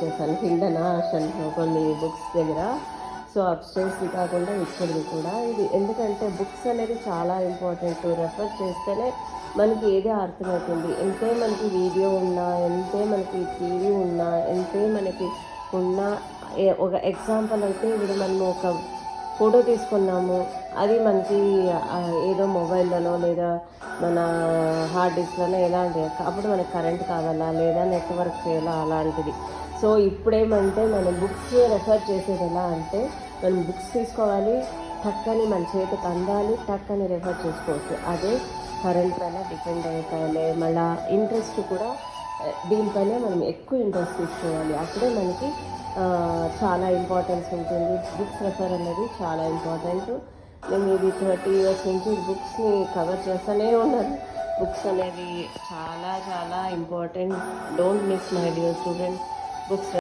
చేశాను కింద షెల్ఫ్ కొన్ని బుక్స్ దగ్గర. సో అప్స్టైర్స్ది కాకుండా ఇక్కడిది కూడా. ఇది ఎందుకంటే బుక్స్ అనేది చాలా ఇంపార్టెంట్. రెఫర్ చేస్తేనే మనకి ఏదో అర్థమవుతుంది. ఎంతే మనకి వీడియో ఉన్నా, ఎంతే మనకి టీవీ ఉన్నా, ఎంతే మనకి ఉన్న ఒక ఎగ్జాంపుల్ అయితే ఇప్పుడు మనం ఒక ఫోటో తీసుకున్నాము, అది మనకి ఏదో మొబైల్లోనో లేదా మన హార్డ్ డిస్క్లోనో ఎలాంటి అప్పుడు మనకి కరెంట్ కావాలా లేదా నెట్వర్క్ చేయాలా అలాంటిది. సో ఇప్పుడేమంటే మనం బుక్స్ రెఫర్ చేసేది ఎలా అంటే మనం బుక్స్ తీసుకోవాలి, టక్కని మన చేతికి అందాలి, టక్కని రెఫర్ చేసుకోవచ్చు. అదే కరెంట్ పైన డిపెండ్ అయిపోయాలి. మళ్ళీ ఇంట్రెస్ట్ కూడా దీనిపైన మనం ఎక్కువ ఇంట్రెస్ట్ తీసుకోవాలి. అప్పుడే మనకి చాలా ఇంపార్టెన్స్ ఉంటుంది. బుక్స్ రెఫర్ అనేది చాలా ఇంపార్టెంట్. నేను ఇది 30 years నుంచి బుక్స్ని కవర్ చేస్తూనే ఉన్నాను. బుక్స్ అనేది చాలా చాలా important. Don't miss my dear students. Books